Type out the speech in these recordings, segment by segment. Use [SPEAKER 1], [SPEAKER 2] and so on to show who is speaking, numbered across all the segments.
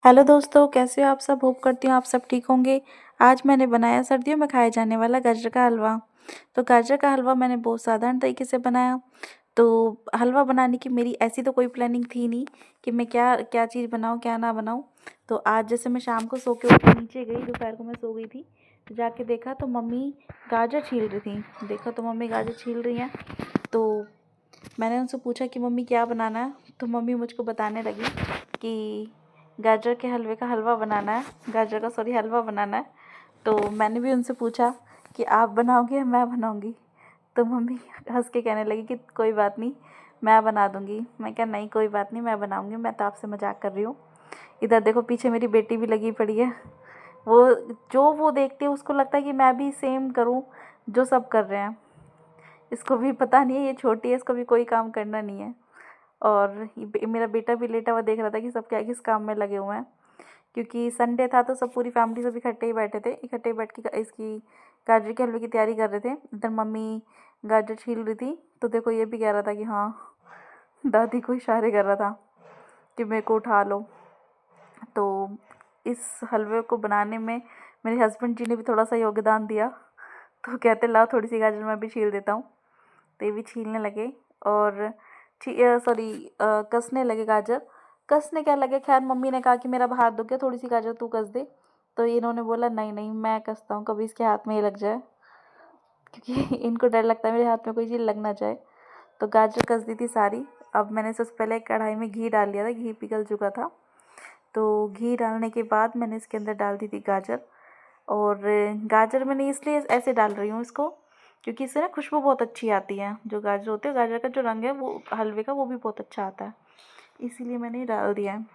[SPEAKER 1] Hello दोस्तों, कैसे हो आप सब। होप करती हूँ आप सब ठीक होंगे। आज मैंने बनाया सर्दियों में खाया जाने वाला गाजर का हलवा। तो गाजर का हलवा मैंने बहुत साधारण तरीके से बनाया। तो हलवा बनाने की मेरी ऐसी तो कोई प्लानिंग थी नहीं कि मैं क्या क्या चीज़ बनाऊँ क्या ना बनाऊँ। तो आज जैसे मैं शाम को सो के उठ के नीचे गई, दोपहर को मैं सो गई थी, तो जाके देखा तो मम्मी गाजर छील रही थी। देखा तो मम्मी गाजर छील रही हैं। तो मैंने उनसे पूछा कि मम्मी क्या बनाना है। तो मम्मी मुझको बताने लगी कि गाजर के हलवे का हलवा बनाना है, गाजर का सॉरी हलवा बनाना है। तो मैंने भी उनसे पूछा कि आप बनाओगे या मैं बनाऊंगी। तो मम्मी हंस के कहने लगी कि कोई बात नहीं, मैं बना दूंगी। मैं क्या, नहीं कोई बात नहीं, मैं बनाऊंगी, मैं तो आपसे मजाक कर रही हूँ। इधर देखो पीछे मेरी बेटी भी लगी पड़ी है। वो जो वो देखती है उसको लगता है कि मैं भी सेम करूँ जो सब कर रहे हैं। इसको भी पता नहीं है, ये छोटी है, इसको भी कोई काम करना नहीं है। और मेरा बेटा भी लेटा हुआ देख रहा था कि सब क्या किस काम में लगे हुए हैं। क्योंकि संडे था तो सब पूरी फैमिली सब इकट्ठे ही बैठे थे, इकट्ठे बैठ के इसकी गाजर के हलवे की तैयारी कर रहे थे। इधर मम्मी गाजर छील रही थी। तो देखो ये भी कह रहा था कि हाँ, दादी को इशारे कर रहा था कि मेरे को उठा लो। तो इस हलवे को बनाने में मेरे हस्बैंड जी ने भी थोड़ा सा योगदान दिया। तो कहते लाओ थोड़ी सी गाजर मैं भी छील देता हूँ। तो ये भी छीलने लगे और सॉरी कसने लगे गाजर। कसने क्या लगे, खैर मम्मी ने कहा कि मेरा हाथ दुख गया, थोड़ी सी गाजर तू कस दे। तो इन्होंने बोला नहीं नहीं मैं कसता हूँ, कभी इसके हाथ में ही लग जाए, क्योंकि इनको डर लगता है मेरे हाथ में कोई चीज़ लग ना जाए। तो गाजर कस दी थी सारी। अब मैंने सबसे पहले कढ़ाई में घी डाल लिया था, घी पिघल चुका था। तो घी डालने के बाद मैंने इसके अंदर डाल दी थी गाजर। और गाजर मैंने इसलिए ऐसे डाल रही हूँ इसको, क्योंकि इससे ना खुशबू बहुत अच्छी आती है। जो गाजर होते हैं, गाजर का जो रंग है वो हलवे का वो भी बहुत अच्छा आता है, इसीलिए मैंने डाल दिया है।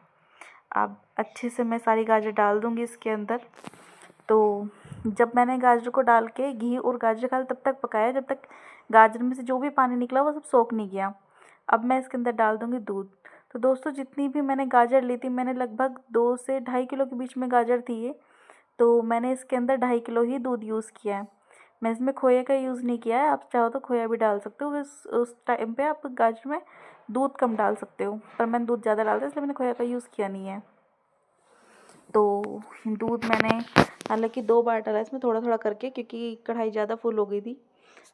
[SPEAKER 1] अब अच्छे से मैं सारी गाजर डाल दूँगी इसके अंदर। तो जब मैंने गाजर को डाल के घी और गाजर का तब तक पकाया जब तक गाजर में से जो भी पानी निकला वो सब सोख नहीं गया। अब मैं इसके अंदर डाल दूँगी दूध। तो दोस्तों जितनी भी मैंने गाजर ली थी, मैंने लगभग 2 से 2.5 किलो के बीच में गाजर थी ये। तो मैंने इसके अंदर 2.5 किलो ही दूध यूज़ किया है। मैं इसमें खोए का यूज़ नहीं किया है, आप चाहो तो खोया भी डाल सकते हो। उस टाइम पे आप गाजर में दूध कम डाल सकते हो, पर मैंने दूध ज़्यादा डालता है इसलिए मैंने खोया का यूज़ किया नहीं है। तो दूध मैंने हालांकि 2 बार डाला इसमें, थोड़ा थोड़ा करके, क्योंकि कढ़ाई ज़्यादा फुल हो गई थी।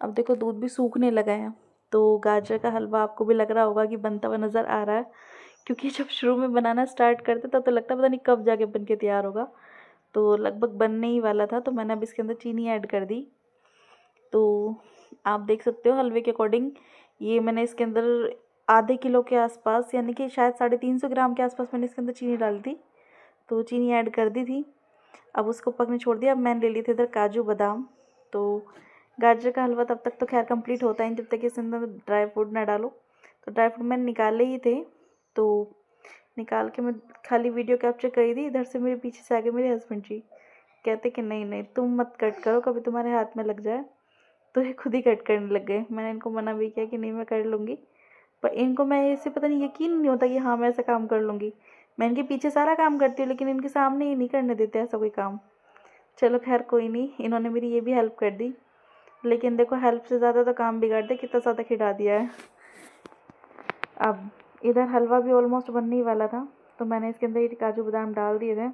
[SPEAKER 1] अब देखो दूध भी सूखने लगा है। तो गाजर का हलवा आपको भी लग रहा होगा कि बनता हुआ नज़र आ रहा है, क्योंकि जब शुरू में बनाना स्टार्ट करते तब तो लगता पता नहीं कब जाके बन के तैयार होगा। तो लगभग बनने ही वाला था। तो मैंने अब इसके अंदर चीनी ऐड कर दी। तो आप देख सकते हो हलवे के अकॉर्डिंग ये मैंने इसके अंदर आधे किलो के आसपास, यानी कि शायद 350 ग्राम के आसपास मैंने इसके अंदर चीनी डाली थी। तो चीनी ऐड कर दी थी। अब उसको पकने छोड़ दिया। अब मैंने ले लिए थे इधर काजू बादाम। तो गाजर का हलवा तब तक तो खैर कंप्लीट होता है जब तक इसके अंदर ड्राई फ्रूट ना डालो। तो ड्राई फ्रूट मैंने निकाले ही थे। तो निकाल के मैं खाली वीडियो कैप्चर करी थी। इधर से मेरे पीछे से आगे मेरे हस्बैंड जी कहते कि नहीं नहीं तुम मत कट करो, कभी तुम्हारे हाथ में लग जाए। तो ये खुद ही कट करने लग गए। मैंने इनको मना भी किया कि नहीं मैं कर लूँगी, पर इनको मैं ऐसे पता नहीं यकीन नहीं होता कि हाँ मैं ऐसा काम कर लूँगी। मैं इनके पीछे सारा काम करती हूँ लेकिन इनके सामने ही नहीं करने देते ऐसा कोई काम। चलो खैर कोई नहीं, इन्होंने मेरी ये भी हेल्प कर दी। लेकिन देखो हेल्प से ज़्यादा तो काम बिगाड़ दे, कितना ज़्यादा खिला दिया है। अब इधर हलवा भी ऑलमोस्ट बनने ही वाला था। तो मैंने इसके अंदर ये काजू बादाम डाल दिए थे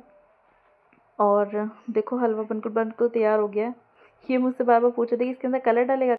[SPEAKER 1] और देखो हलवा बिल्कुल बिल्कुल तैयार हो गया है। ये मुझसे बार बार पूछ रहे थे कि इसके अंदर कलर डालेगा।